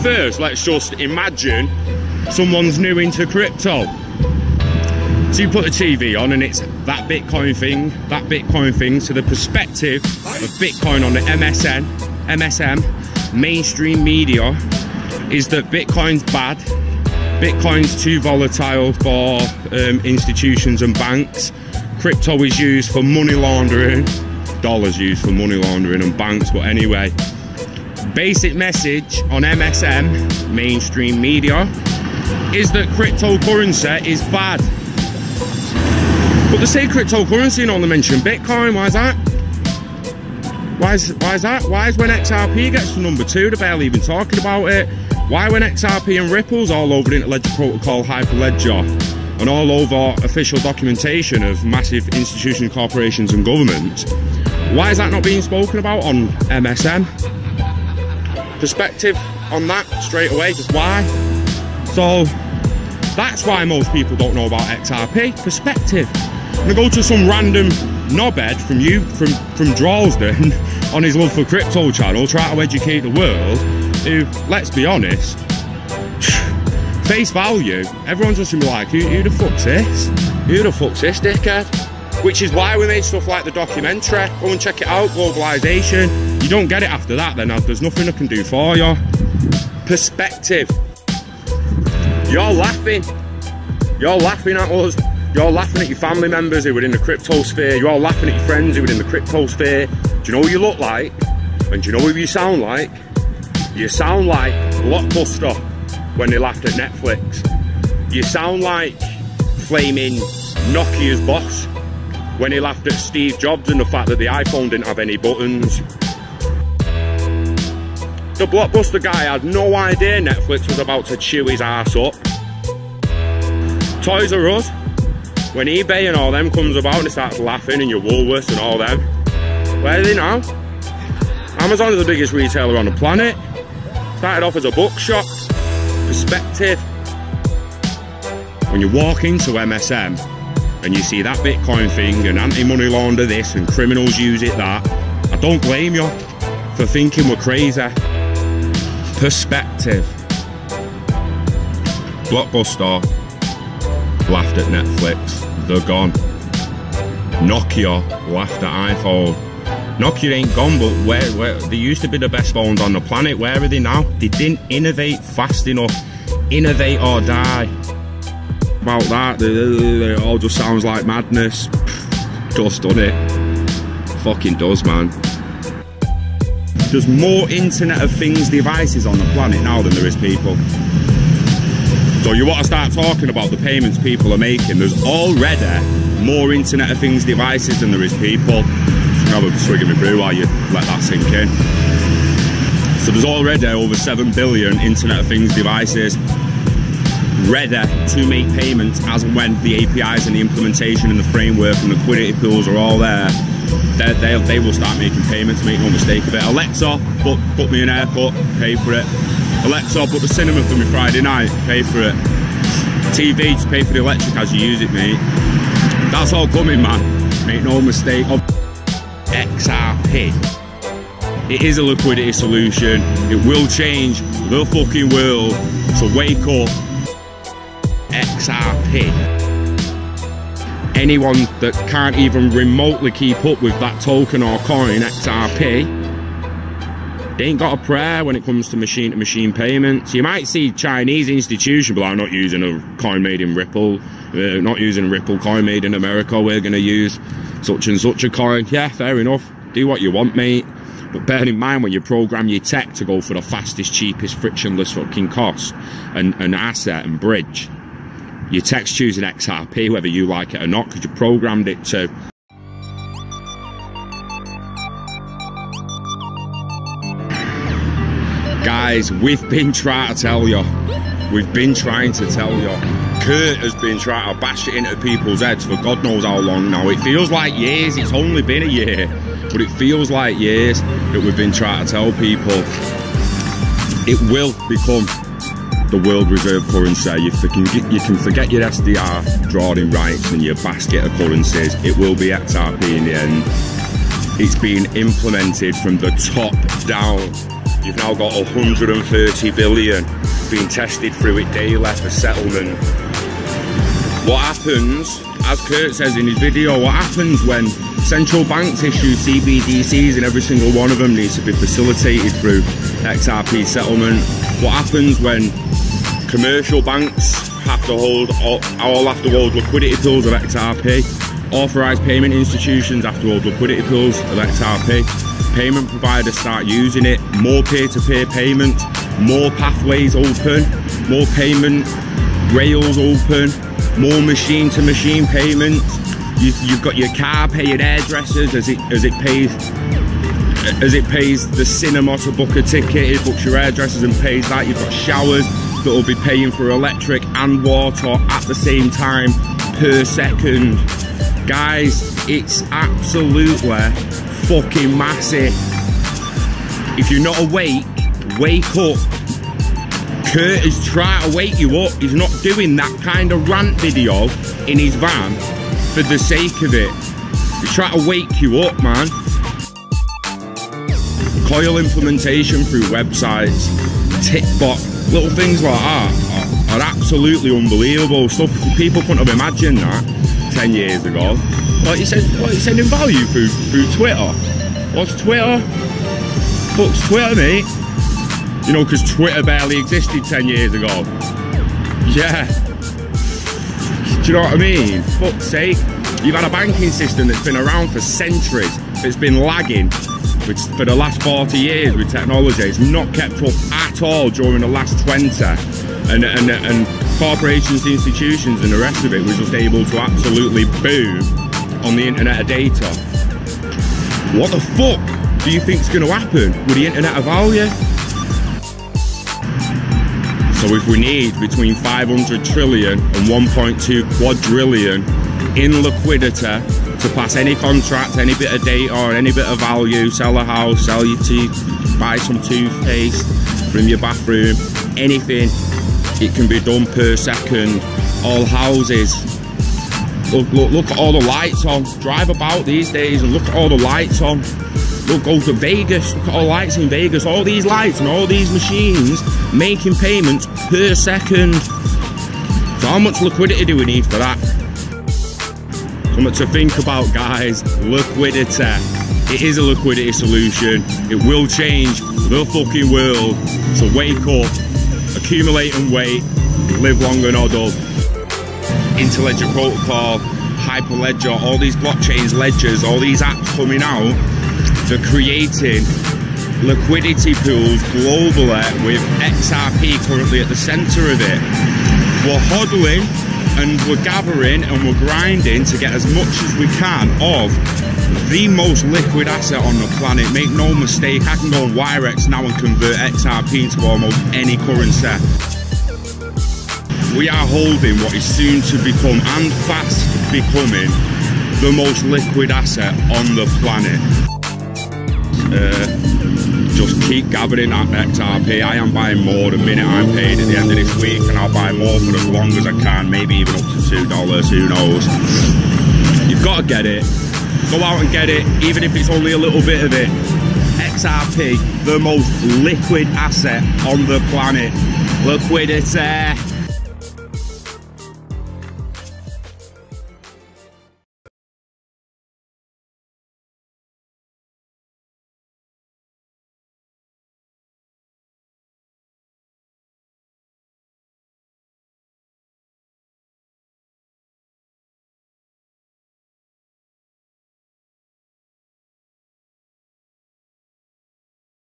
first, let's just imagine someone's new into crypto. So you put the TV on and it's that Bitcoin thing. So the perspective of Bitcoin on the MSM, mainstream media, is that Bitcoin's bad. Bitcoin's too volatile for institutions and banks. Crypto is used for money laundering. Dollars used for money laundering and banks, but anyway. Basic message on MSM, mainstream media, is that cryptocurrency is bad. But they say cryptocurrency and only mention Bitcoin. Why is that? Why is that? Why is when XRP gets to number 2, they're barely even talking about it? Why when XRP and Ripple's all over the Interledger Protocol, Hyperledger, and all over official documentation of massive institutions, corporations and governments, why is that not being spoken about on MSM? Perspective on that straight away, just why? So that's why most people don't know about XRP. Perspective. I'm gonna go to some random knobhead from Drawsden on his Love for Crypto channel, try to educate the world, who, let's be honest, face value, everyone's just gonna be like, who the fuck's this? Who the fuck's this dickhead? Which is why we made stuff like the documentary. Go and check it out, Globalization. You don't get it after that, then there's nothing I can do for you. Perspective. You're laughing. You're laughing at us. You're laughing at your family members who are in the crypto sphere. You're all laughing at your friends who are in the crypto sphere. Do you know what you look like? And do you know who you sound like? You sound like Blockbuster when they laughed at Netflix. You sound like flaming Nokia's boss when he laughed at Steve Jobs and the fact that the iPhone didn't have any buttons. The Blockbuster guy had no idea Netflix was about to chew his ass up. Toys R Us, when eBay and all them comes about and it starts laughing, and your Woolworths and all them, where are they now? Amazon is the biggest retailer on the planet. Started off as a bookshop. Perspective. When you walk into MSM and you see that Bitcoin thing and anti-money launder this and criminals use it that, I don't blame you for thinking we're crazy. Perspective. Blockbuster laughed at Netflix, they're gone. Nokia laughed at iPhone. Nokia ain't gone, but where they used to be the best phones on the planet. Where are they now? They didn't innovate fast enough. Innovate or die. About that, it all just sounds like madness. Does, doesn't it? Fucking does, man. There's more Internet of Things devices on the planet now than there is people. So you want to start talking about the payments people are making. There's already more Internet of Things devices than there is people. Have a swig of my brew while you let that sink in. So there's already over 7 billion Internet of Things devices ready to make payments as and when the APIs and the implementation and the framework and the liquidity pools are all there. They will start making payments, make no mistake of it. Alexa, book me an haircut, pay for it. Alexa, book the cinema for me Friday night, pay for it. TV, just pay for the electric as you use it, mate. That's all coming, man. Make no mistake. XRP. It is a liquidity solution. It will change the fucking world. So wake up. XRP. Anyone that can't even remotely keep up with that token or coin, XRP, they ain't got a prayer when it comes to machine payments. You might see Chinese institutions, but I'm not using a coin made in Ripple, not using a Ripple coin made in America, we're going to use such and such a coin. Yeah, fair enough. Do what you want, mate. But bear in mind when you program your tech to go for the fastest, cheapest, frictionless fucking cost and asset and bridge, your tech's choosing XRP whether you like it or not, because you programmed it to. Guys, we've been trying to tell you. We've been trying to tell you. Kurt has been trying to bash it into people's heads for God knows how long now. It feels like years. It's only been a year, but it feels like years that we've been trying to tell people. It will become the world reserve currency. You can forget your SDR drawing rights and your basket of currencies. It will be XRP in the end. It's being implemented from the top down. You've now got 130 billion being tested through it daily for settlement. What happens, as Kurt says in his video, what happens when central banks issue CBDCs and every single one of them needs to be facilitated through XRP settlement? What happens when commercial banks have to hold liquidity pools of XRP? Authorised payment institutions have to hold liquidity pools of XRP. Payment providers start using it. More peer-to-peer payments, more pathways open, more payment rails open, more machine-to-machine payments. You've got your car paying hairdressers as it pays the cinema to book a ticket. It books your hairdressers and pays that. You've got showers that will be paying for electric and water at the same time per second. Guys, it's absolutely fucking massive. If you're not awake, wake up. Kurt is trying to wake you up. He's not doing that kind of rant video in his van for the sake of it. He's trying to wake you up, man. Coil implementation through websites, TikTok, little things like that are absolutely unbelievable. Stuff people couldn't have imagined that 10 years ago. Like you said, sending value through Twitter. What's Twitter? Fuck's Twitter, mate. You know, because Twitter barely existed 10 years ago. Yeah. Do you know what I mean? Fuck's sake. You've had a banking system that's been around for centuries. It's been lagging for the last 40 years with technology. It's not kept up at all during the last 20. And corporations, institutions and the rest of it was just able to absolutely boom on the internet of data. What the fuck do you think's going to happen with the internet of value? So if we need between 500 trillion and 1.2 quadrillion in liquidity to pass any contract, any bit of data or any bit of value, sell a house, sell your teeth, buy some toothpaste from your bathroom, anything, it can be done per second. All houses. Look at all the lights on. Drive about these days and look at all the lights on. Look, go to Vegas, look at all the lights in Vegas. All these lights and all these machines making payments per second. So how much liquidity do we need for that? Something to think about, guys. Liquidity. It is a liquidity solution. It will change the fucking world. So wake up, accumulate and wait, live long and huddle. Interledger protocol, Hyperledger, all these blockchains, ledgers, all these apps coming out, they're creating liquidity pools globally with XRP currently at the center of it. We're hodling and we're gathering and we're grinding to get as much as we can of the most liquid asset on the planet. Make no mistake, I can go on Wirex now and convert XRP into almost any currency. We are holding what is soon to become and fast becoming the most liquid asset on the planet. Just keep gathering that XRP. I am buying more the minute I'm paid at the end of this week, and I'll buy more for as long as I can, maybe even up to $2, who knows. You've got to get it. Go out and get it, even if it's only a little bit of it. XRP, the most liquid asset on the planet. Liquidity.